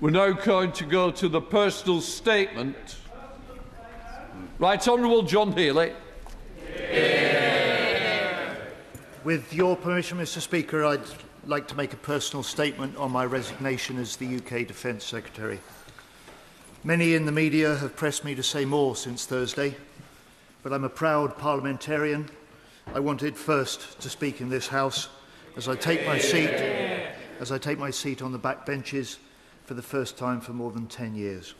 We're now going to go to the personal statement. Right Honourable John Healey. With your permission, Mr. Speaker, I'd like to make a personal statement on my resignation as the UK Defence Secretary. Many in the media have pressed me to say more since Thursday, but I'm a proud parliamentarian. I wanted first to speak in this House as I take my seat on the back benches for the first time for more than 10 years.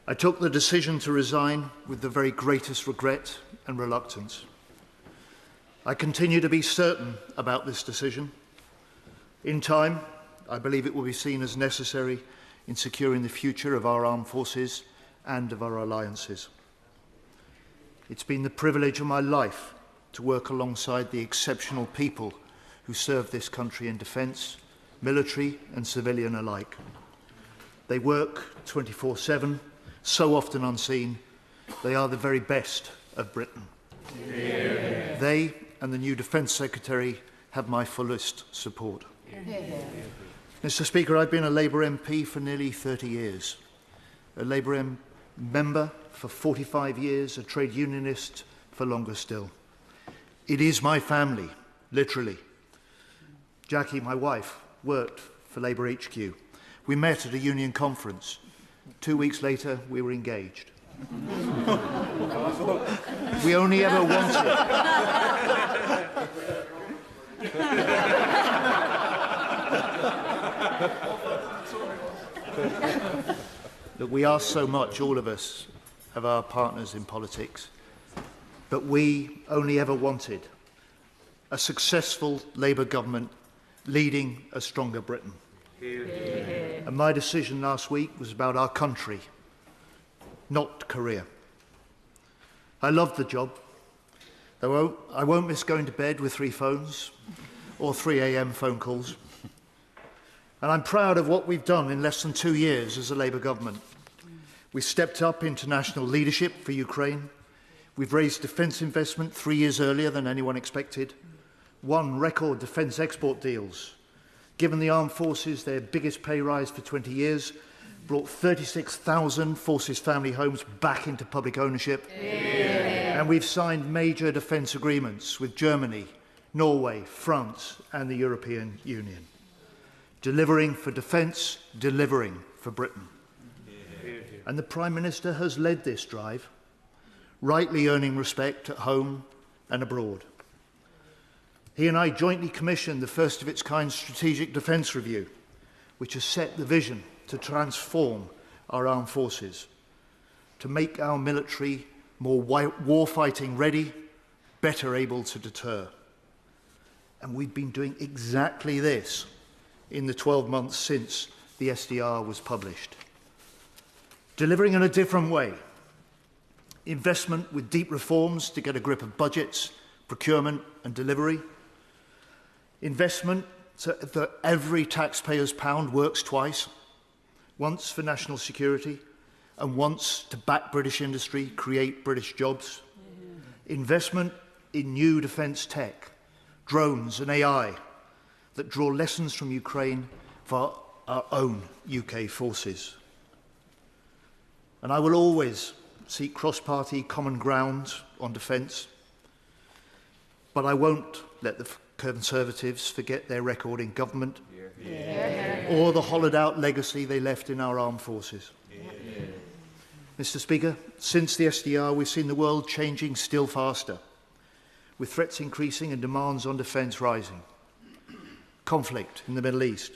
I took the decision to resign with the very greatest regret and reluctance. I continue to be certain about this decision. In time, I believe it will be seen as necessary in securing the future of our armed forces and of our alliances. It's been the privilege of my life to work alongside the exceptional people who serve this country in defence, military and civilian alike. They work 24/7, so often unseen. They are the very best of Britain. Yeah. They and the new Defence Secretary have my fullest support. Yeah. Mr. Speaker, I've been a Labour MP for nearly 30 years, a Labour member for 45 years, a trade unionist for longer still. It is my family, literally. Jackie, my wife, worked for Labour HQ. We met at a union conference. 2 weeks later, we were engaged. We only ever wanted... Look, we ask so much, all of us, of our partners in politics, but we only ever wanted a successful Labour government leading a stronger Britain. Yeah. And my decision last week was about our country, not career. I loved the job. I won't miss going to bed with 3 phones or 3 a.m. phone calls. And I'm proud of what we've done in less than 2 years as a Labour government. We've stepped up international leadership for Ukraine. We've raised defence investment 3 years earlier than anyone expected. Won record defence export deals. Given the armed forces their biggest pay rise for 20 years. Brought 36,000 Forces family homes back into public ownership. Yeah. And we've signed major defence agreements with Germany, Norway, France and the European Union. Delivering for defence, delivering for Britain. Yeah. And the Prime Minister has led this drive, rightly earning respect at home and abroad. He and I jointly commissioned the first of its kind strategic defence review, which has set the vision to transform our armed forces, to make our military more war-fighting ready, better able to deter. And we've been doing exactly this in the 12 months since the SDR was published. Delivering in a different way. Investment with deep reforms to get a grip of budgets, procurement and delivery. Investment so that every taxpayer's pound works twice. Once for national security and once to back British industry, create British jobs. Investment in new defence tech, drones and AI that draw lessons from Ukraine for our own UK forces. And I will always seek cross-party common ground on defence, but I won't let the Conservatives forget their record in government or the hollowed-out legacy they left in our armed forces. Mr. Speaker, since the SDR, we've seen the world changing still faster, with threats increasing and demands on defence rising. Conflict in the Middle East,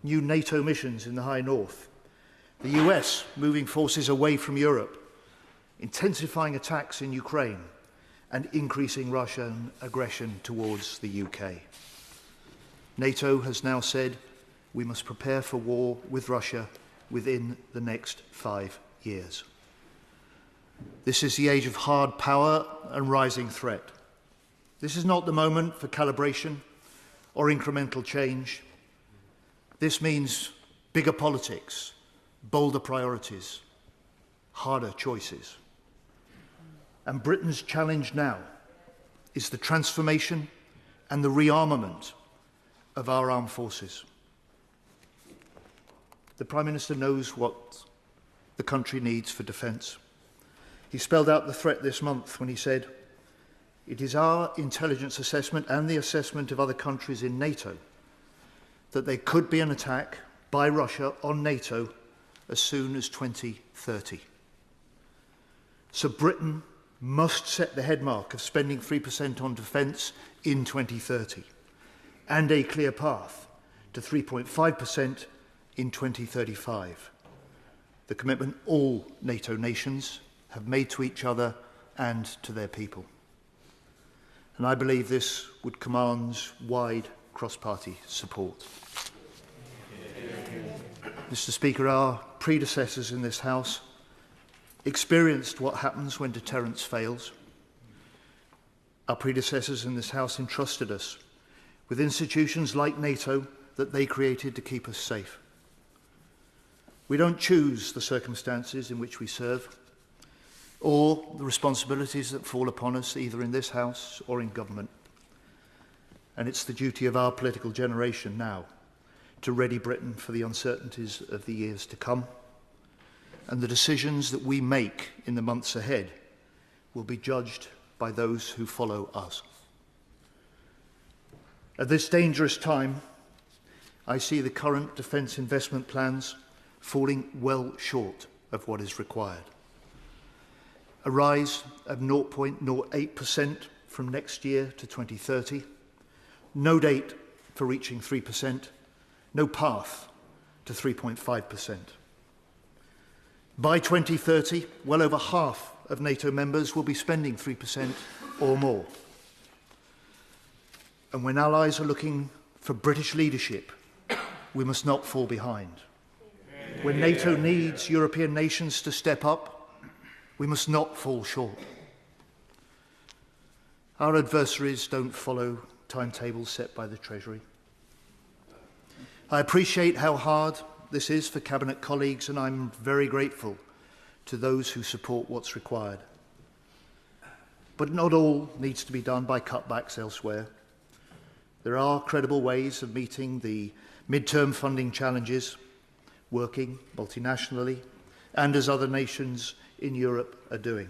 new NATO missions in the High North, the US moving forces away from Europe, intensifying attacks in Ukraine, and increasing Russian aggression towards the UK. NATO has now said we must prepare for war with Russia within the next 5 years. This is the age of hard power and rising threat. This is not the moment for calibration or incremental change. This means bigger politics, bolder priorities, harder choices. And Britain's challenge now is the transformation and the rearmament of our armed forces. the Prime Minister knows what the country needs for defence. He spelled out the threat this month when he said, "It is our intelligence assessment and the assessment of other countries in NATO that there could be an attack by Russia on NATO as soon as 2030. So Britain must set the headmark of spending 3% on defence in 2030 and a clear path to 3.5% in 2035, the commitment all NATO nations have made to each other and to their people. And I believe this would command wide cross-party support. Mr. Speaker, our predecessors in this House experienced what happens when deterrence fails. Our predecessors in this House entrusted us with institutions like NATO that they created to keep us safe. We don't choose the circumstances in which we serve or the responsibilities that fall upon us either in this House or in government. And it's the duty of our political generation now to ready Britain for the uncertainties of the years to come. And the decisions that we make in the months ahead will be judged by those who follow us. At this dangerous time, I see the current defence investment plans falling well short of what is required. A rise of 0.08% from next year to 2030, no date for reaching 3%, no path to 3.5%. By 2030, well over half of NATO members will be spending 3% or more. And when allies are looking for British leadership, we must not fall behind. When NATO needs European nations to step up, we must not fall short. Our adversaries don't follow timetables set by the Treasury. I appreciate how hard this is for Cabinet colleagues, and I'm very grateful to those who support what's required. But not all needs to be done by cutbacks elsewhere. There are credible ways of meeting the mid-term funding challenges, working multinationally, and as other nations in Europe are doing.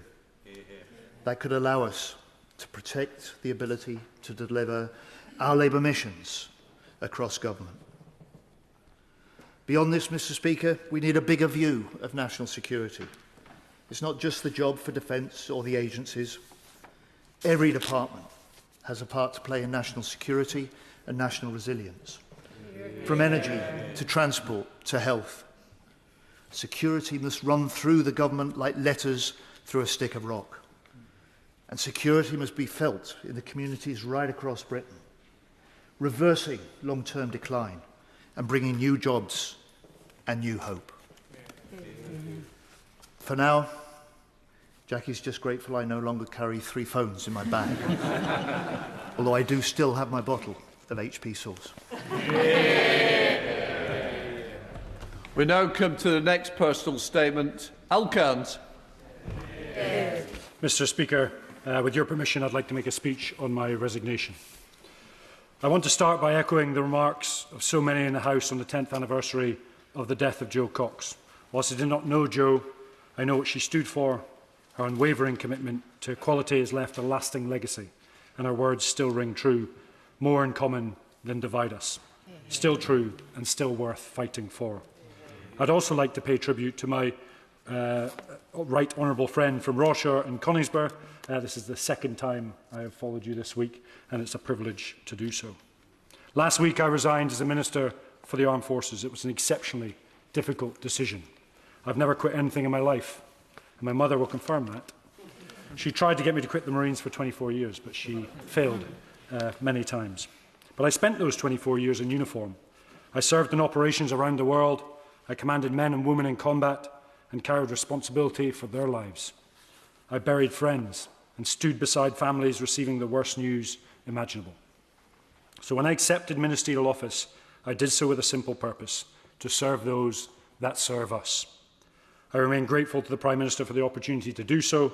That could allow us to protect the ability to deliver our Labour missions across government. Beyond this, Mr. Speaker, we need a bigger view of national security. It's not just the job for defence or the agencies. Every department has a part to play in national security and national resilience. From energy to transport to health. Security must run through the government like letters through a stick of rock. And security must be felt in the communities right across Britain, reversing long-term decline and bringing new jobs and new hope. For now, Jackie's just grateful I no longer carry 3 phones in my bag, although I do still have my bottle of HP sauce. We now come to the next personal statement. Al Carns. Mr. Speaker, with your permission, I'd like to make a speech on my resignation. I want to start by echoing the remarks of so many in the House on the 10th anniversary of the death of Jo Cox. Whilst I did not know Jo, I know what she stood for. Her unwavering commitment to equality has left a lasting legacy, and her words still ring true. More in common than divide us. Still true and still worth fighting for. I'd also like to pay tribute to my right honourable friend from Rochester and Coningsborough. This is the second time I have followed you this week, and it's a privilege to do so. Last week I resigned as a Minister for the Armed Forces. It was an exceptionally difficult decision. I've never quit anything in my life, and my mother will confirm that. She tried to get me to quit the Marines for 24 years, but she failed many times. But I spent those 24 years in uniform. I served in operations around the world. I commanded men and women in combat and carried responsibility for their lives. I buried friends and stood beside families receiving the worst news imaginable. So when I accepted ministerial office, I did so with a simple purpose: to serve those that serve us. I remain grateful to the Prime Minister for the opportunity to do so.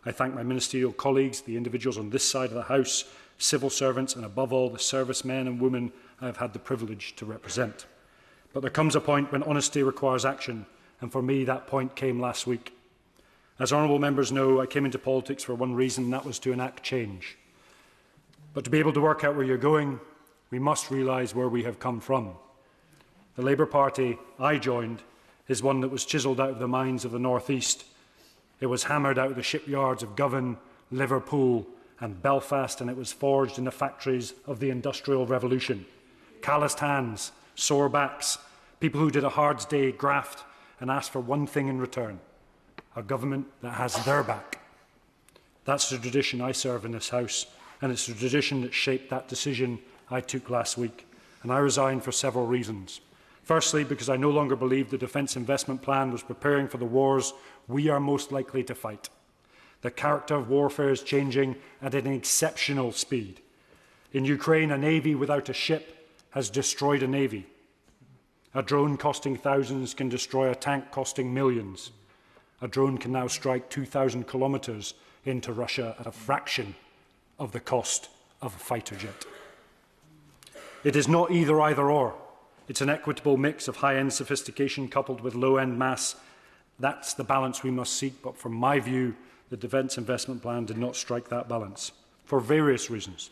I thank my ministerial colleagues, the individuals on this side of the House, civil servants, and above all, the servicemen and women I have had the privilege to represent. But there comes a point when honesty requires action, and for me that point came last week. As honourable members know, I came into politics for one reason, and that was to enact change. But to be able to work out where you're going, we must realise where we have come from. The Labour Party I joined is one that was chiselled out of the mines of the North East. It was hammered out of the shipyards of Govan, Liverpool and Belfast, and it was forged in the factories of the Industrial Revolution. Calloused hands, sore backs, people who did a hard day's graft and asked for one thing in return: a government that has their back. That's the tradition I serve in this House, and it's the tradition that shaped that decision I took last week. And I resigned for several reasons. Firstly, because I no longer believed the Defence Investment Plan was preparing for the wars we are most likely to fight. The character of warfare is changing at an exceptional speed. In Ukraine, a navy without a ship has destroyed a navy. A drone costing thousands can destroy a tank costing millions. A drone can now strike 2,000 kilometres into Russia at a fraction of the cost of a fighter jet. It is not either or. It's an equitable mix of high-end sophistication coupled with low-end mass. That's the balance we must seek, but from my view, the Defence Investment Plan did not strike that balance, for various reasons.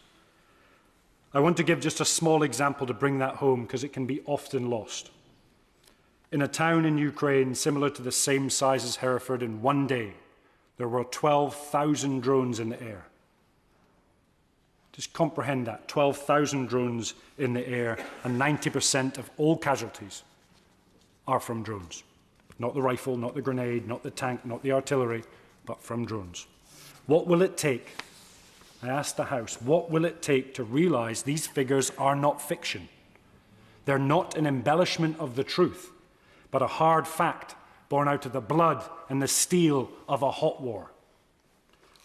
I want to give just a small example to bring that home, because it can be often lost. In a town in Ukraine similar to the same size as Hereford, in one day, there were 12,000 drones in the air. Just comprehend that, 12,000 drones in the air, and 90% of all casualties are from drones. Not the rifle, not the grenade, not the tank, not the artillery, but from drones. What will it take? I asked the House, what will it take to realise these figures are not fiction? They're not an embellishment of the truth, but a hard fact born out of the blood and the steel of a hot war.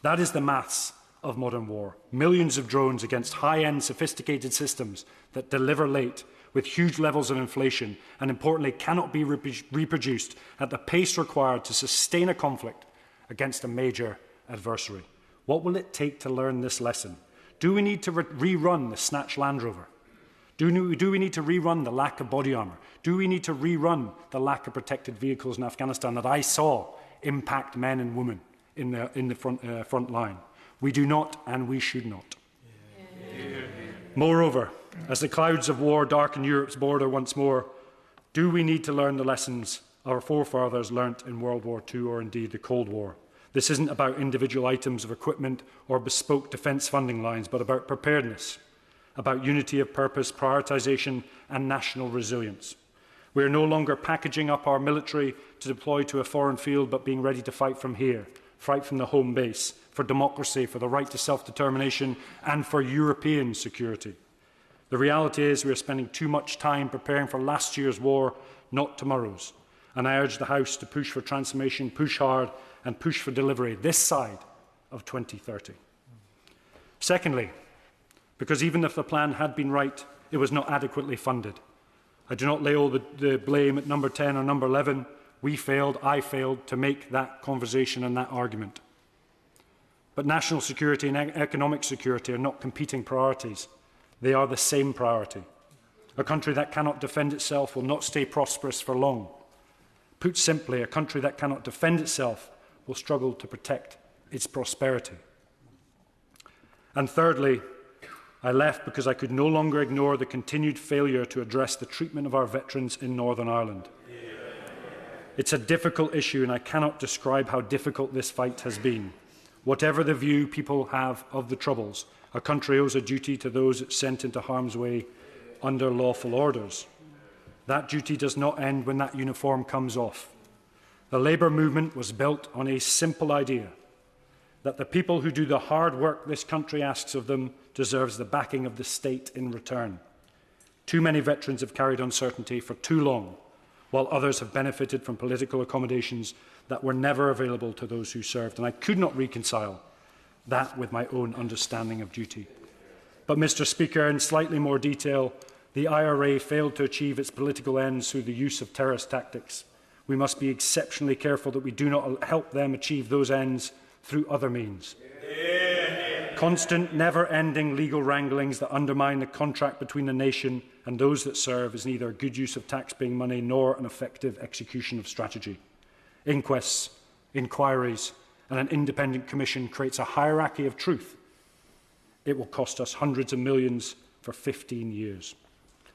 That is the maths of modern war. Millions of drones against high-end sophisticated systems that deliver late with huge levels of inflation and, importantly, cannot be reproduced at the pace required to sustain a conflict against a major adversary. What will it take to learn this lesson? Do we need to rerun the snatched Land Rover? Do we need to rerun the lack of body armour? Do we need to rerun the lack of protected vehicles in Afghanistan that I saw impact men and women in the front line? We do not, and we should not. Moreover, as the clouds of war darken Europe's border once more, do we need to learn the lessons our forefathers learnt in World War II or indeed the Cold War? This isn't about individual items of equipment or bespoke defence funding lines, but about preparedness, about unity of purpose, prioritisation and national resilience. We are no longer packaging up our military to deploy to a foreign field, but being ready to fight from here, fight from the home base, for democracy, for the right to self-determination and for European security. The reality is we are spending too much time preparing for last year's war, not tomorrow's. And I urge the House to push for transformation, push hard and push for delivery this side of 2030. Secondly, because even if the plan had been right, it was not adequately funded. I do not lay all the blame at number 10 or number 11. We failed, I failed to make that conversation and that argument. But national security and economic security are not competing priorities. They are the same priority. A country that cannot defend itself will not stay prosperous for long. Put simply, a country that cannot defend itself will struggle to protect its prosperity. And thirdly, I left because I could no longer ignore the continued failure to address the treatment of our veterans in Northern Ireland. It's a difficult issue, and I cannot describe how difficult this fight has been. Whatever the view people have of the Troubles, a country owes a duty to those it sent into harm's way under lawful orders. That duty does not end when that uniform comes off. The Labour movement was built on a simple idea, that the people who do the hard work this country asks of them deserves the backing of the state in return. Too many veterans have carried uncertainty for too long, while others have benefited from political accommodations that were never available to those who served, and I could not reconcile that with my own understanding of duty. But, Mr. Speaker, in slightly more detail, the IRA failed to achieve its political ends through the use of terrorist tactics. We must be exceptionally careful that we do not help them achieve those ends through other means. Constant, never-ending legal wranglings that undermine the contract between the nation and those that serve is neither a good use of tax-paying money nor an effective execution of strategy. Inquests, inquiries and an independent commission creates a hierarchy of truth. It will cost us hundreds of millions for 15 years.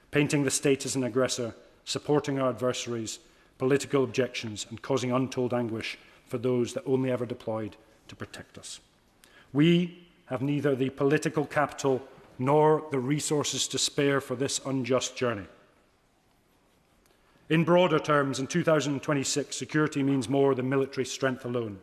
Painting the state as an aggressor, supporting our adversaries, political objections and causing untold anguish for those that only ever deployed to protect us. We have neither the political capital nor the resources to spare for this unjust journey. In broader terms, in 2026, security means more than military strength alone.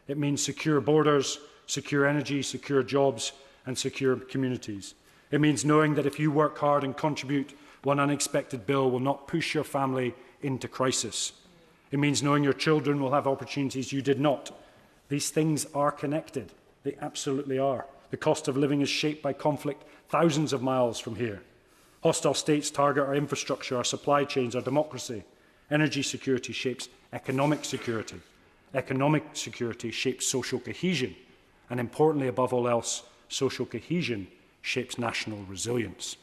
It means secure borders, secure energy, secure jobs and secure communities. It means knowing that if you work hard and contribute, one unexpected bill will not push your family into crisis. It means knowing your children will have opportunities you did not. These things are connected. They absolutely are. The cost of living is shaped by conflict thousands of miles from here. Hostile states target our infrastructure, our supply chains, our democracy. Energy security shapes economic security. Economic security shapes social cohesion. And importantly, above all else, social cohesion shapes national resilience.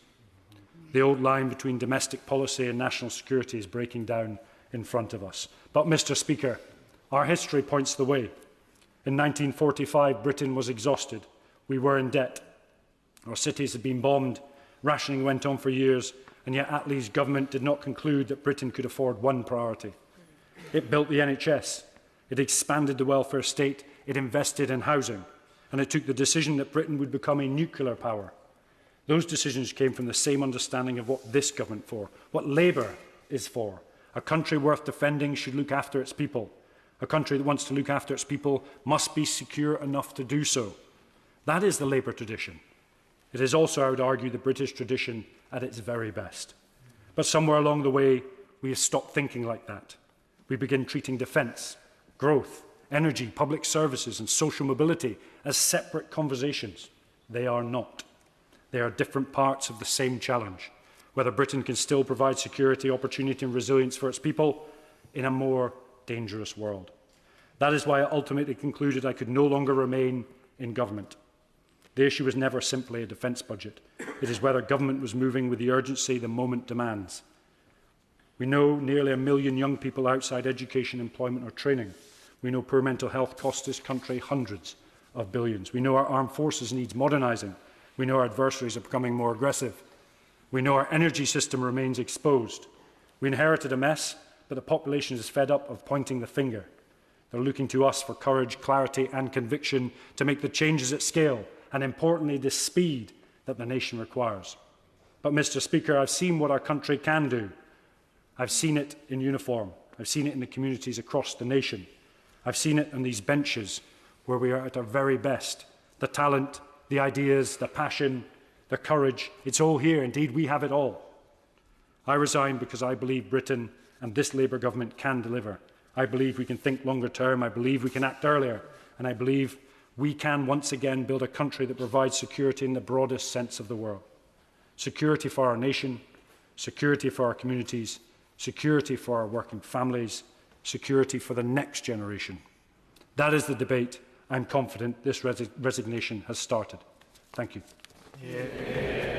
The old line between domestic policy and national security is breaking down in front of us. But, Mr. Speaker, our history points the way. In 1945, Britain was exhausted. We were in debt. Our cities had been bombed. Rationing went on for years, and yet Attlee's government did not conclude that Britain could afford one priority. It built the NHS. It expanded the welfare state. It invested in housing. And it took the decision that Britain would become a nuclear power. Those decisions came from the same understanding of what this government for, what Labour is for. A country worth defending should look after its people. A country that wants to look after its people must be secure enough to do so. That is the Labour tradition. It is also, I would argue, the British tradition at its very best. But somewhere along the way, we have stopped thinking like that. We begin treating defence, growth, energy, public services and social mobility as separate conversations. They are not. They are different parts of the same challenge. Whether Britain can still provide security, opportunity and resilience for its people in a more dangerous world. That is why I ultimately concluded I could no longer remain in government. The issue was never simply a defence budget. It is whether government was moving with the urgency the moment demands. We know nearly 1 million young people outside education, employment or training. We know poor mental health costs this country hundreds of billions. We know our armed forces needs modernising. We know our adversaries are becoming more aggressive. We know our energy system remains exposed. We inherited a mess, but the population is fed up of pointing the finger. They're looking to us for courage, clarity and conviction to make the changes at scale and, importantly, the speed that the nation requires. But, Mr. Speaker, I've seen what our country can do. I've seen it in uniform. I've seen it in the communities across the nation. I've seen it on these benches where we are at our very best. The talent, the ideas, the passion, the courage, it's all here. Indeed, we have it all. I resign because I believe Britain and this Labour government can deliver. I believe we can think longer term. I believe we can act earlier. And I believe we can once again build a country that provides security in the broadest sense of the word. Security for our nation, security for our communities, security for our working families, security for the next generation. That is the debate I'm confident this resignation has started. Thank you. Yeah.